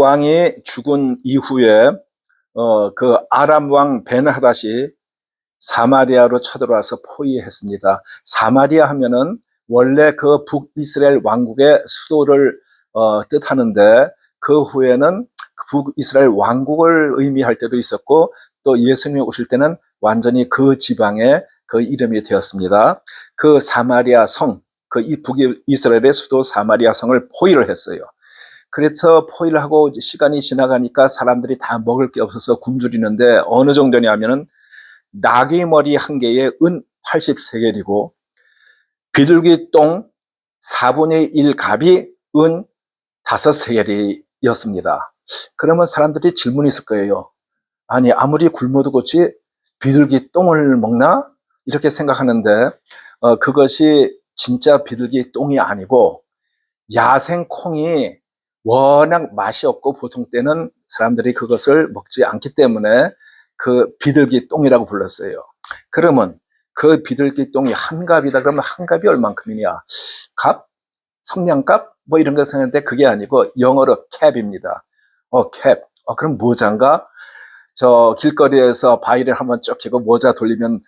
왕이 죽은 이후에 그 아람 왕 벤하닷이 사마리아로 쳐들어와서 포위했습니다. 사마리아 하면은 원래 그 북이스라엘 왕국의 수도를 뜻하는데, 그 후에는 북이스라엘 왕국을 의미할 때도 있었고, 또 예수님이 오실 때는 완전히 그 지방의 그 이름이 되었습니다. 그 사마리아 성, 그 북이스라엘의 수도 사마리아 성을 포위를 했어요. 그래서 포위를 하고 시간이 지나가니까 사람들이 다 먹을 게 없어서 굶주리는데, 어느 정도냐면은 나귀 머리 한 개에 은 80세겔이고 비둘기 똥 4분의 1 갑이 은 5세겔이었습니다. 그러면 사람들이 질문이 있을 거예요. 아니, 아무리 굶어도 그렇지 비둘기 똥을 먹나? 이렇게 생각하는데, 그것이 진짜 비둘기 똥이 아니고 야생 콩이 워낙 맛이 없고 보통 때는 사람들이 그것을 먹지 않기 때문에 그 비둘기 똥이라고 불렀어요. 그러면 그 비둘기 똥이 한 갑이다 그러면 한 갑이 얼만큼이냐? 갑? 성냥갑? 뭐 이런 거 생각하는데 그게 아니고 영어로 캡입니다. 캡. 그럼 모자인가? 저 길거리에서 바위를 한번 쭉 켜고 모자 돌리면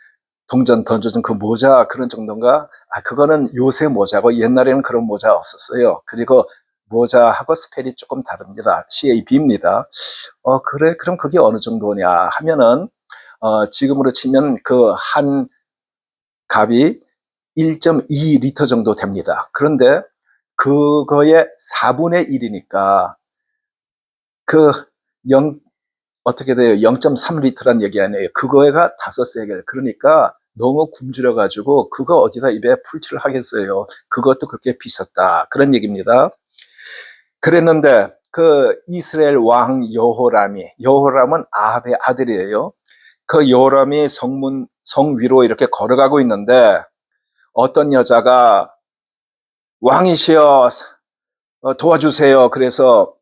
동전 던져준 그 모자, 그런 정도인가? 그거는 요새 모자고 옛날에는 그런 모자 없었어요. 그리고 모자하고 스펠이 조금 다릅니다. CAB입니다. 그래, 그럼 그게 어느 정도냐 하면은, 지금으로 치면 그 한 갑이 1.2리터 정도 됩니다. 그런데 그거의 4분의 1이니까 그 0, 어떻게 돼요? 0.3리터란 얘기 아니에요. 그거가 5세겔. 그러니까 너무 굶주려가지고 그거 어디다 입에 풀칠을 하겠어요. 그것도 그렇게 비쌌다. 그런 얘기입니다. 그랬는데 그 이스라엘 왕 여호람은 아합의 아들이에요. 그 여호람이 성 위로 이렇게 걸어가고 있는데 어떤 여자가 왕이시여 도와주세요. 그래서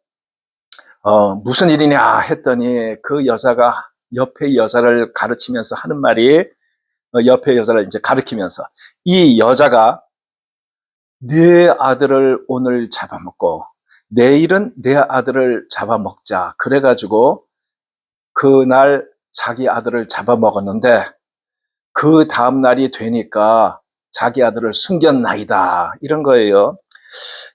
무슨 일이냐 했더니 그 여자가 옆에 여자를 가르치면서 하는 말이, 옆에 여자를 이제 가르치면서 이 여자가 네 아들을 오늘 잡아먹고 내일은 내 아들을 잡아먹자. 그래가지고 그날 자기 아들을 잡아먹었는데 그 다음 날이 되니까 자기 아들을 숨겼나이다. 이런 거예요.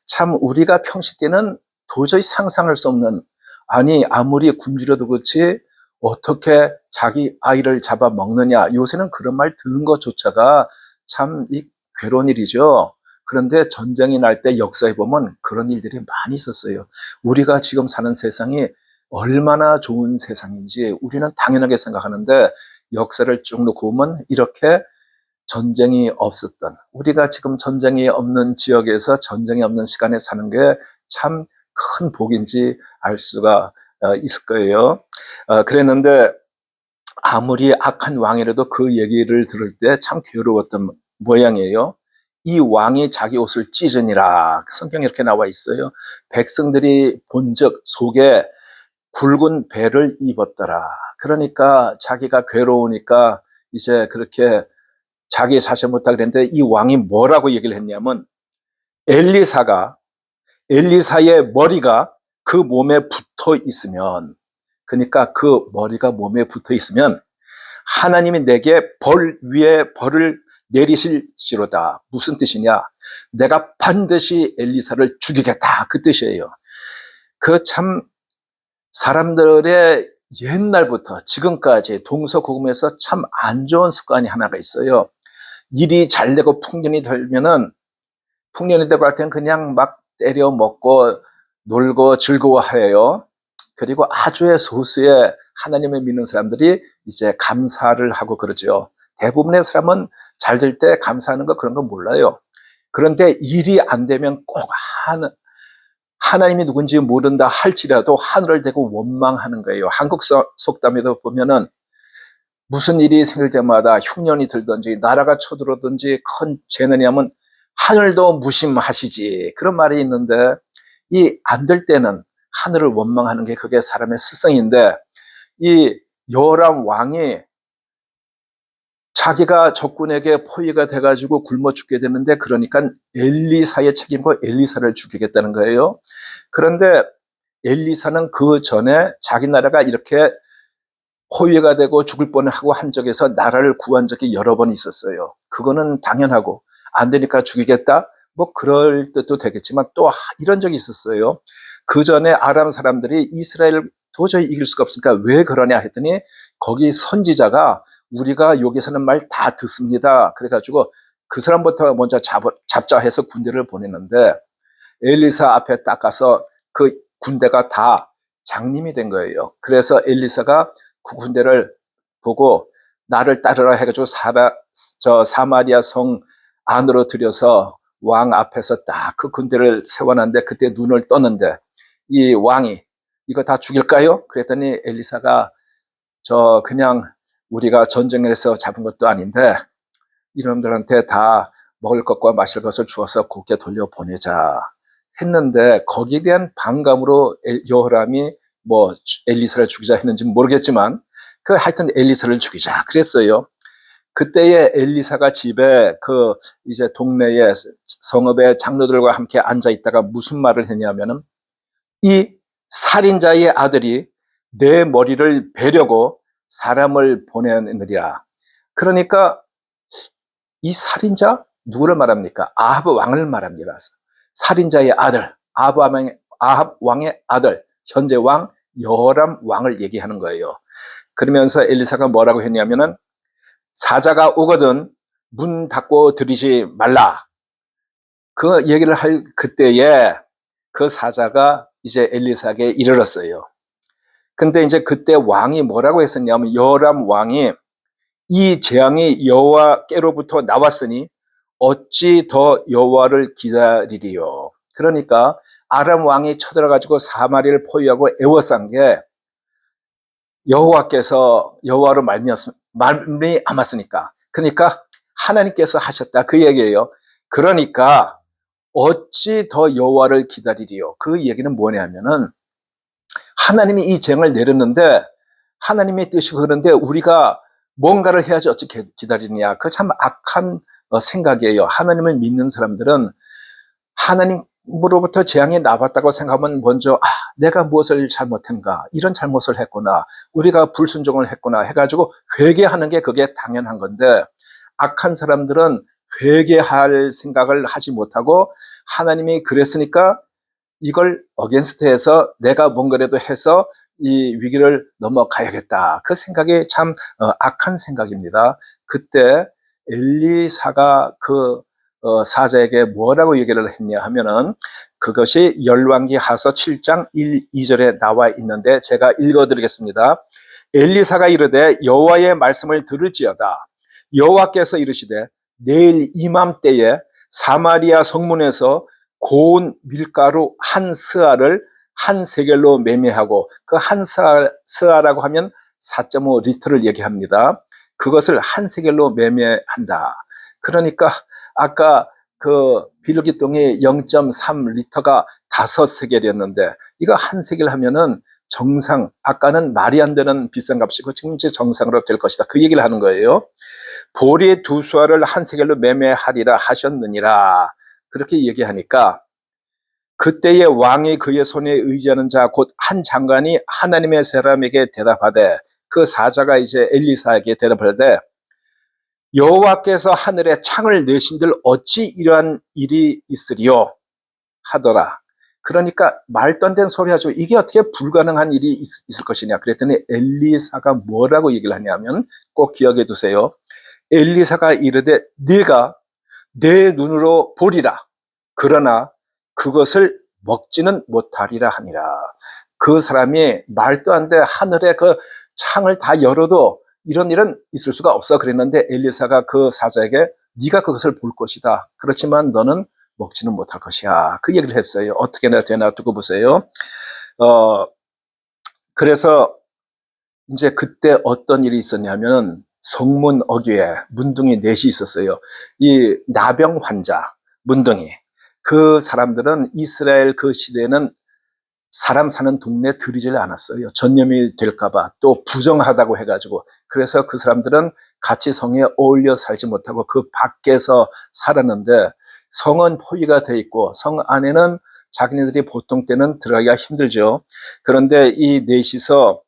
참 우리가 평시 때는 도저히 상상할 수 없는, 아니 아무리 굶주려도 그렇지 어떻게 자기 아이를 잡아먹느냐. 요새는 그런 말 듣는 것조차가 참 괴로운 일이죠. 그런데 전쟁이 날 때 역사에 보면 그런 일들이 많이 있었어요. 우리가 지금 사는 세상이 얼마나 좋은 세상인지 우리는 당연하게 생각하는데 역사를 쭉 놓고 보면 이렇게 전쟁이 없었던, 우리가 지금 전쟁이 없는 지역에서 전쟁이 없는 시간에 사는 게 참 큰 복인지 알 수가 있을 거예요. 그랬는데 아무리 악한 왕이라도 그 얘기를 들을 때 참 괴로웠던 모양이에요. 이 왕이 자기 옷을 찢으니라. 성경에 이렇게 나와 있어요. 백성들이 본즉 속에 굵은 배를 입었더라. 그러니까 자기가 괴로우니까 이제 그렇게 자기 자신 못하게 됐는데 이 왕이 뭐라고 얘기를 했냐면 엘리사의 머리가 그 몸에 붙어 있으면, 그러니까 그 머리가 몸에 붙어 있으면 하나님이 내게 벌 위에 벌을 내리실지로다. 무슨 뜻이냐? 내가 반드시 엘리사를 죽이겠다. 그 뜻이에요. 그 참 사람들의 옛날부터 지금까지 동서고금에서 참 안 좋은 습관이 하나가 있어요. 일이 잘 되고 풍년이 되고 할 때는 그냥 막 때려 먹고 놀고 즐거워해요. 그리고 아주의 소수의 하나님을 믿는 사람들이 이제 감사를 하고 그러죠. 대부분의 사람은 잘 될 때 감사하는 거 그런 거 몰라요. 그런데 일이 안 되면 꼭 하나님이 누군지 모른다 할지라도 하늘을 대고 원망하는 거예요. 한국 속담에도 보면은 무슨 일이 생길 때마다 흉년이 들든지 나라가 쳐들어든지 큰 재난이 하면 하늘도 무심하시지. 그런 말이 있는데 이 안 될 때는 하늘을 원망하는 게 그게 사람의 습성인데, 이 요람 왕이 자기가 적군에게 포위가 돼가지고 굶어 죽게 되는데 그러니까 엘리사의 책임과 엘리사를 죽이겠다는 거예요. 그런데 엘리사는 그 전에 자기 나라가 이렇게 포위가 되고 죽을 뻔하고 한 적에서 나라를 구한 적이 여러 번 있었어요. 그거는 당연하고, 안 되니까 죽이겠다? 뭐 그럴 뜻도 되겠지만 또 이런 적이 있었어요. 그 전에 아람 사람들이 이스라엘을 도저히 이길 수가 없으니까 왜 그러냐 했더니 거기 선지자가 우리가 여기서는 말 다 듣습니다. 그래가지고 그 사람부터 먼저 잡자 해서 군대를 보냈는데 엘리사 앞에 딱 가서 그 군대가 다 장님이 된 거예요. 그래서 엘리사가 그 군대를 보고 나를 따르라 해가지고 사마리아 성 안으로 들여서 왕 앞에서 딱 그 군대를 세워놨는데 그때 눈을 떴는데 이 왕이 이거 다 죽일까요? 그랬더니 엘리사가 저 그냥 우리가 전쟁에서 잡은 것도 아닌데 이놈들한테 다 먹을 것과 마실 것을 주어서 곱게 돌려보내자 했는데 거기에 대한 반감으로 여호람이 뭐 엘리사를 죽이자 했는지 모르겠지만 그 하여튼 엘리사를 죽이자 그랬어요. 그때에 엘리사가 집에 그 이제 동네에 성읍의 장로들과 함께 앉아 있다가 무슨 말을 했냐면은 이 살인자의 아들이 내 머리를 베려고 사람을 보내느니라. 그러니까 이 살인자 누구를 말합니까? 아합 왕을 말합니다. 살인자의 아들, 아합 왕의 아들, 현재 왕 여호람 왕을 얘기하는 거예요. 그러면서 엘리사가 뭐라고 했냐면은 사자가 오거든 문 닫고 들이지 말라. 그 얘기를 할 그때에 그 사자가 이제 엘리사에게 이르렀어요. 근데 이제 그때 왕이 뭐라고 했었냐면 여호람 왕이 이 재앙이 여호와께로부터 나왔으니 어찌 더 여호와를 기다리리요. 그러니까 아람 왕이 쳐들어가지고 사마리아를 포위하고 애워싼 게 여호와께서 여호와로 말미암았으니까. 그러니까 하나님께서 하셨다 그 얘기예요. 그러니까 어찌 더 여호와를 기다리리요. 그 얘기는 뭐냐면은 하나님이 이 재앙을 내렸는데 하나님의 뜻이 그런데 우리가 뭔가를 해야지 어찌 기다리느냐. 그 참 악한 생각이에요. 하나님을 믿는 사람들은 하나님으로부터 재앙이 나왔다고 생각하면 먼저 내가 무엇을 잘못했는가, 이런 잘못을 했구나, 우리가 불순종을 했구나 해가지고 회개하는 게 그게 당연한 건데 악한 사람들은 회개할 생각을 하지 못하고 하나님이 그랬으니까 이걸 어게인스트해서 내가 뭔가라도 해서 이 위기를 넘어가야겠다. 그 생각이 참 악한 생각입니다. 그때 엘리사가 그 사자에게 뭐라고 얘기를 했냐 하면은 그것이 열왕기하서 7장 1, 2절에 나와 있는데 제가 읽어드리겠습니다. 엘리사가 이르되 여호와의 말씀을 들을지어다. 여호와께서 이르시되 내일 이맘때에 사마리아 성문에서 고운 밀가루 한 스아를 한 세겔로 매매하고 그 한 스아라고 하면 4.5 리터를 얘기합니다. 그것을 한 세겔로 매매한다. 그러니까 아까 그 비둘기똥이 0.3 리터가 5세겔이었는데 이거 한 세겔 하면은 정상, 아까는 말이 안 되는 비싼 값이고 지금 이제 정상으로 될 것이다. 그 얘기를 하는 거예요. 보리 2수아를 한 세겔로 매매하리라 하셨느니라. 그렇게 얘기하니까 그때의 왕이 그의 손에 의지하는 자 곧 한 장관이 하나님의 사람에게 대답하되 그 사자가 이제 엘리사에게 대답하되 여호와께서 하늘에 창을 내신들 어찌 이러한 일이 있으리요 하더라. 그러니까 말도 안 되는 소리 하죠. 이게 어떻게 불가능한 일이 있을 것이냐. 그랬더니 엘리사가 뭐라고 얘기를 하냐면 꼭 기억해 두세요. 엘리사가 이르되 네가 내 눈으로 보리라. 그러나 그것을 먹지는 못하리라 하니라. 그 사람이 말도 안 돼 하늘에 그 창을 다 열어도 이런 일은 있을 수가 없어 그랬는데 엘리사가 그 사자에게 네가 그것을 볼 것이다. 그렇지만 너는 먹지는 못할 것이야. 그 얘기를 했어요. 어떻게 되나 두고 보세요. 그래서 이제 그때 어떤 일이 있었냐면 성문 어귀에 문둥이 넷이 있었어요. 이 나병 환자 문둥이. 그 사람들은 이스라엘 그 시대에는 사람 사는 동네에 들이질 않았어요. 전염이 될까봐 또 부정하다고 해가지고. 그래서 그 사람들은 같이 성에 어울려 살지 못하고 그 밖에서 살았는데 성은 포위가 돼 있고 성 안에는 자기네들이 보통 때는 들어가기가 힘들죠. 그런데 이 넷이서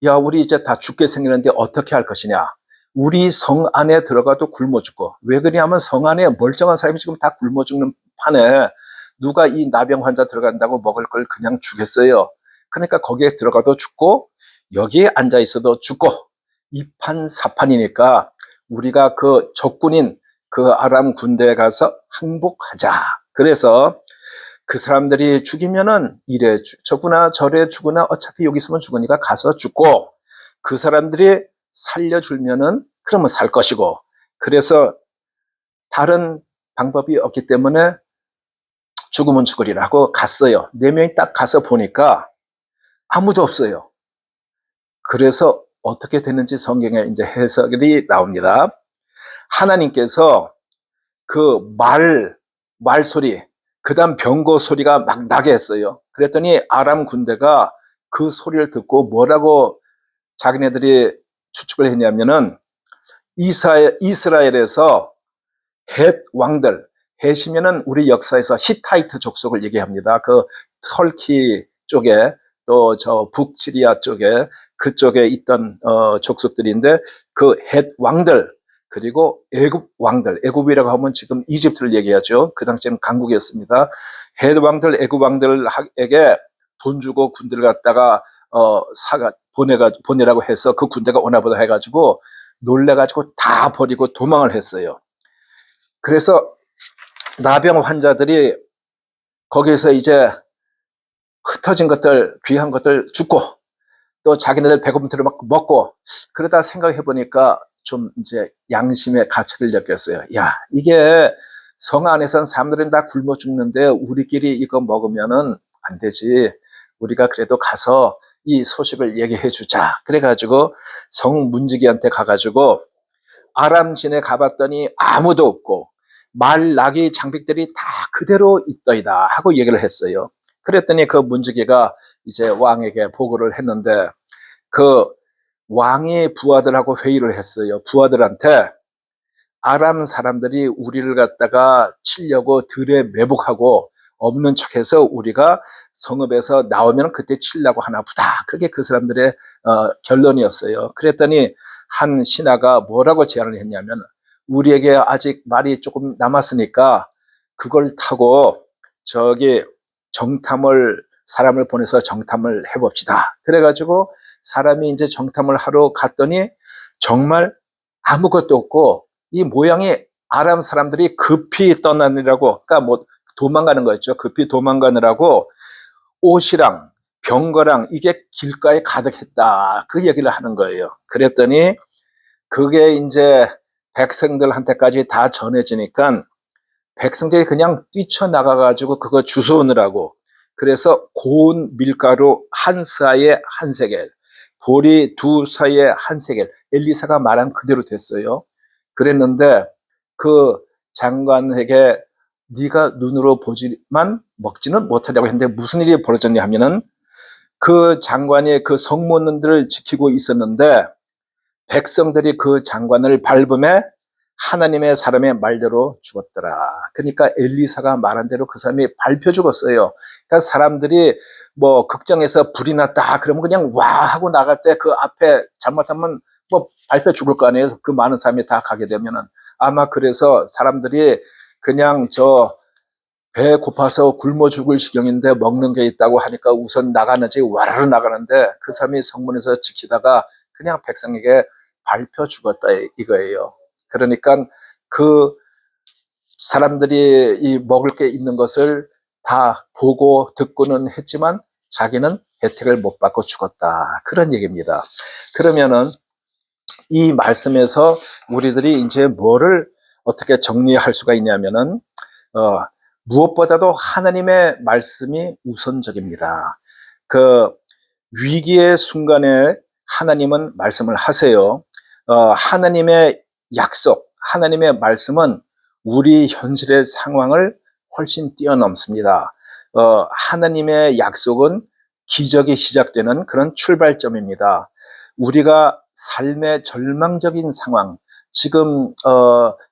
야, 우리 이제 다 죽게 생겼는데 어떻게 할 것이냐. 우리 성 안에 들어가도 굶어 죽고. 왜 그러냐면 성 안에 멀쩡한 사람이 지금 다 굶어 죽는 판에 누가 이 나병 환자 들어간다고 먹을 걸 그냥 주겠어요. 그러니까 거기에 들어가도 죽고 여기에 앉아 있어도 죽고 이판사판이니까 우리가 그 적군인 그 아람 군대에 가서 항복하자. 그래서 그 사람들이 죽이면은 이래 저구나 저래 죽으나 어차피 여기 있으면 죽으니까 가서 죽고, 그 사람들이 살려주면은 그러면 살 것이고, 그래서 다른 방법이 없기 때문에 죽으면 죽으리라고 갔어요. 4명이 딱 가서 보니까 아무도 없어요. 그래서 어떻게 되는지 성경에 이제 해석이 나옵니다. 하나님께서 그 말소리, 그 다음 병거 소리가 막 나게 했어요. 그랬더니 아람 군대가 그 소리를 듣고 뭐라고 자기네들이 추측을 했냐면은 이스라엘에서 헷 왕들, 헷이면은 우리 역사에서 히타이트 족속을 얘기합니다. 그 터키 쪽에 또 저 북시리아 쪽에 그쪽에 있던 족속들인데 그 헷 왕들, 그리고 애굽 왕들, 애굽이라고 하면 지금 이집트를 얘기하죠. 그 당시에는 강국이었습니다. 헷 왕들, 애굽 왕들에게 돈 주고 군대를 갖다가 보내라고 해서 그 군대가 오나보다 해가지고 놀래가지고 다 버리고 도망을 했어요. 그래서 나병 환자들이 거기에서 이제 흩어진 것들, 귀한 것들 죽고, 또 자기네들 배고픔 들어 먹고, 그러다 생각해 보니까 좀 이제 양심의 가책을 느꼈어요. 야, 이게 성 안에선 사람들은 다 굶어 죽는데 우리끼리 이거 먹으면은 안 되지. 우리가 그래도 가서 이 소식을 얘기해 주자. 그래가지고 성 문지기한테 가가지고 아람진에 가봤더니 아무도 없고 말, 나귀, 장빅들이 다 그대로 있더이다 하고 얘기를 했어요. 그랬더니 그 문지기가 이제 왕에게 보고를 했는데, 그 왕이 부하들하고 회의를 했어요. 부하들한테 아람 사람들이 우리를 갖다가 치려고 들에 매복하고 없는 척해서 우리가 성읍에서 나오면 그때 치려고 하나 보다. 그게 그 사람들의 결론이었어요. 그랬더니 한 신하가 뭐라고 제안을 했냐면, 우리에게 아직 말이 조금 남았으니까 그걸 타고 저기 사람을 보내서 정탐을 해봅시다. 그래가지고 사람이 이제 정탐을 하러 갔더니 정말 아무것도 없고, 이 모양이 아람 사람들이 급히 떠나느라고, 그러니까 뭐 도망가는 거였죠. 급히 도망가느라고 옷이랑 병거랑 이게 길가에 가득했다. 그 얘기를 하는 거예요. 그랬더니 그게 이제 백성들한테까지 다 전해지니까 백성들이 그냥 뛰쳐나가가지고 그거 주워오느라고. 그래서 고운 밀가루 한 스아에 한 세겔, 보리 2서에 한 세겔, 엘리사가 말한 그대로 됐어요. 그랬는데 그 장관에게 네가 눈으로 보지만 먹지는 못하려고 했는데 무슨 일이 벌어졌냐 하면은, 그 장관이 그 성문들을 지키고 있었는데 백성들이 그 장관을 밟음에 하나님의 사람의 말대로 죽었더라. 그러니까 엘리사가 말한 대로 그 사람이 밟혀 죽었어요. 그러니까 사람들이 뭐 극장에서 불이 났다 그러면 그냥 와 하고 나갈 때 그 앞에 잘못하면 뭐 밟혀 죽을 거 아니에요. 그 많은 사람이 다 가게 되면은. 아마 그래서 사람들이 그냥 저 배 고파서 굶어 죽을 지경인데 먹는 게 있다고 하니까 우선 나가는지 와르르 나가는데, 그 사람이 성문에서 지키다가 그냥 백성에게 밟혀 죽었다 이거예요. 그러니까 그 사람들이 이 먹을 게 있는 것을 다 보고 듣고는 했지만 자기는 혜택을 못 받고 죽었다. 그런 얘기입니다. 그러면은 이 말씀에서 우리들이 이제 뭐를 어떻게 정리할 수가 있냐면은, 무엇보다도 하나님의 말씀이 우선적입니다. 그 위기의 순간에 하나님은 말씀을 하세요. 하나님의 약속, 하나님의 말씀은 우리 현실의 상황을 훨씬 뛰어넘습니다. 하나님의 약속은 기적이 시작되는 그런 출발점입니다. 우리가 삶의 절망적인 상황, 지금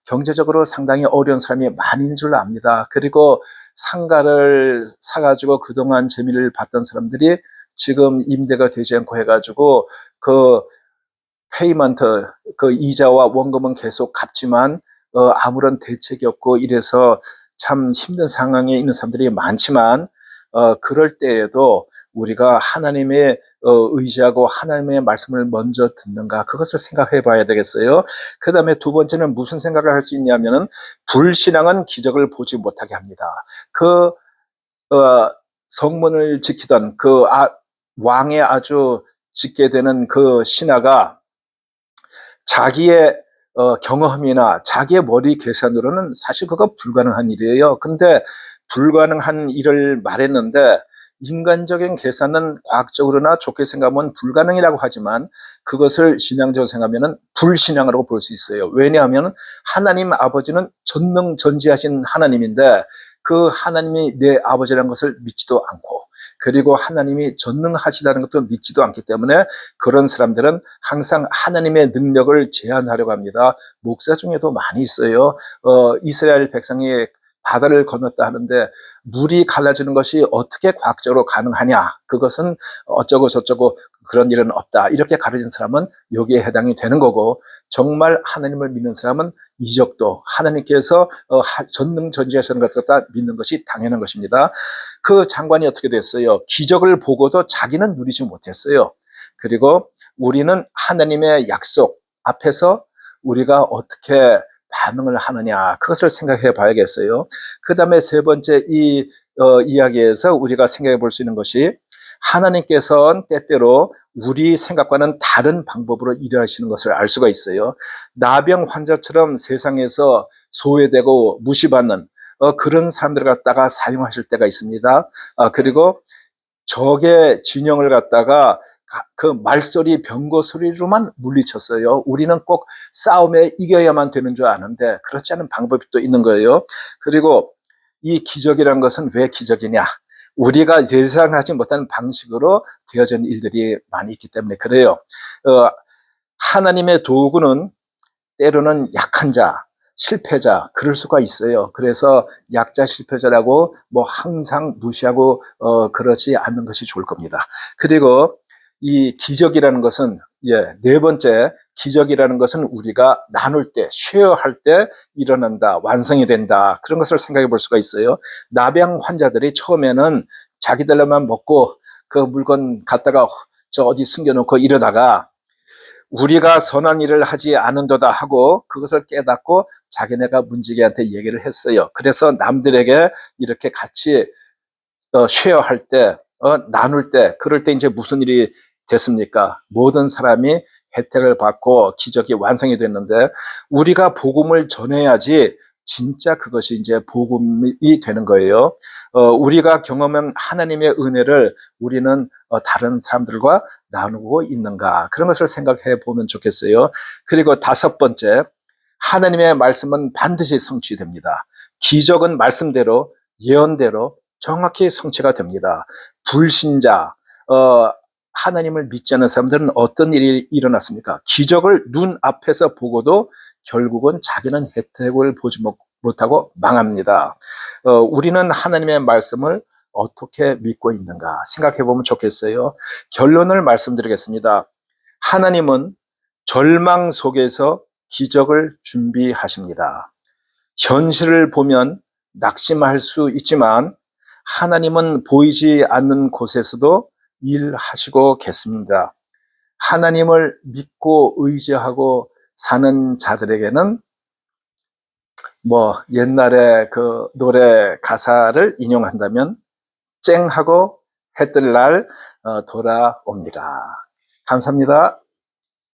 경제적으로 상당히 어려운 사람이 많은 줄 압니다. 그리고 상가를 사가지고 그동안 재미를 봤던 사람들이 지금 임대가 되지 않고 해가지고 그 페이먼트, 그 이자와 원금은 계속 갚지만 아무런 대책이 없고 이래서 참 힘든 상황에 있는 사람들이 많지만 그럴 때에도 우리가 하나님의 의지하고 하나님의 말씀을 먼저 듣는가 그것을 생각해 봐야 되겠어요. 그 다음에 두 번째는 무슨 생각을 할 수 있냐면은 불신앙은 기적을 보지 못하게 합니다. 그 성문을 지키던 그 왕의 아주 짓게 되는 그 신하가 자기의 경험이나 자기의 머리 계산으로는 사실 그거 불가능한 일이에요. 근데 불가능한 일을 말했는데 인간적인 계산은 과학적으로나 좋게 생각하면 불가능이라고 하지만 그것을 신앙적으로 생각하면 불신앙이라고 볼 수 있어요. 왜냐하면 하나님 아버지는 전능전지하신 하나님인데 그 하나님이 내 아버지라는 것을 믿지도 않고 그리고 하나님이 전능하시다는 것도 믿지도 않기 때문에 그런 사람들은 항상 하나님의 능력을 제한하려고 합니다. 목사 중에도 많이 있어요. 이스라엘 백성이 바다를 건넜다 하는데 물이 갈라지는 것이 어떻게 과학적으로 가능하냐? 그것은 어쩌고 저쩌고 그런 일은 없다. 이렇게 가르친 사람은 여기에 해당이 되는 거고 정말 하나님을 믿는 사람은 이적도 하나님께서 전능전지하시는 것을 갖다 믿는 것이 당연한 것입니다. 그 장관이 어떻게 됐어요? 기적을 보고도 자기는 누리지 못했어요. 그리고 우리는 하나님의 약속 앞에서 우리가 어떻게 반응을 하느냐 그것을 생각해 봐야겠어요. 그 다음에 세 번째 이 이야기에서 우리가 생각해 볼 수 있는 것이 하나님께서는 때때로 우리 생각과는 다른 방법으로 일하시는 것을 알 수가 있어요. 나병 환자처럼 세상에서 소외되고 무시받는 그런 사람들을 갖다가 사용하실 때가 있습니다. 그리고 적의 진영을 갖다가 그 말소리, 병거 소리로만 물리쳤어요. 우리는 꼭 싸움에 이겨야만 되는 줄 아는데 그렇지 않은 방법이 또 있는 거예요. 그리고 이 기적이라는 것은 왜 기적이냐? 우리가 예상하지 못한 방식으로 되어진 일들이 많이 있기 때문에 그래요. 하나님의 도구는 때로는 약한 자, 실패자 그럴 수가 있어요. 그래서 약자 실패자라고 뭐 항상 무시하고 그러지 않는 것이 좋을 겁니다. 그리고 이 기적이라는 것은 네 번째 기적이라는 것은 우리가 나눌 때, 쉐어할 때 일어난다, 완성이 된다 그런 것을 생각해 볼 수가 있어요. 나병 환자들이 처음에는 자기들만 먹고 그 물건 갖다가 저 어디 숨겨놓고 이러다가 우리가 선한 일을 하지 않은도다 하고 그것을 깨닫고 자기네가 문지기한테 얘기를 했어요. 그래서 남들에게 이렇게 같이 쉐어할 때, 나눌 때, 그럴 때 이제 무슨 일이 됐습니까? 모든 사람이 혜택을 받고 기적이 완성이 됐는데 우리가 복음을 전해야지 진짜 그것이 이제 복음이 되는 거예요. 우리가 경험한 하나님의 은혜를 우리는 다른 사람들과 나누고 있는가 그런 것을 생각해 보면 좋겠어요. 그리고 다섯 번째, 하나님의 말씀은 반드시 성취됩니다. 기적은 말씀대로 예언대로 정확히 성취가 됩니다. 불신자, 하나님을 믿지 않는 사람들은 어떤 일이 일어났습니까? 기적을 눈앞에서 보고도 결국은 자기는 혜택을 보지 못하고 망합니다. 우리는 하나님의 말씀을 어떻게 믿고 있는가 생각해 보면 좋겠어요. 결론을 말씀드리겠습니다. 하나님은 절망 속에서 기적을 준비하십니다. 현실을 보면 낙심할 수 있지만 하나님은 보이지 않는 곳에서도 일하시고 계십니다. 하나님을 믿고 의지하고 사는 자들에게는 뭐 옛날에 그 노래 가사를 인용한다면 쨍하고 해 뜰 날 돌아옵니다. 감사합니다.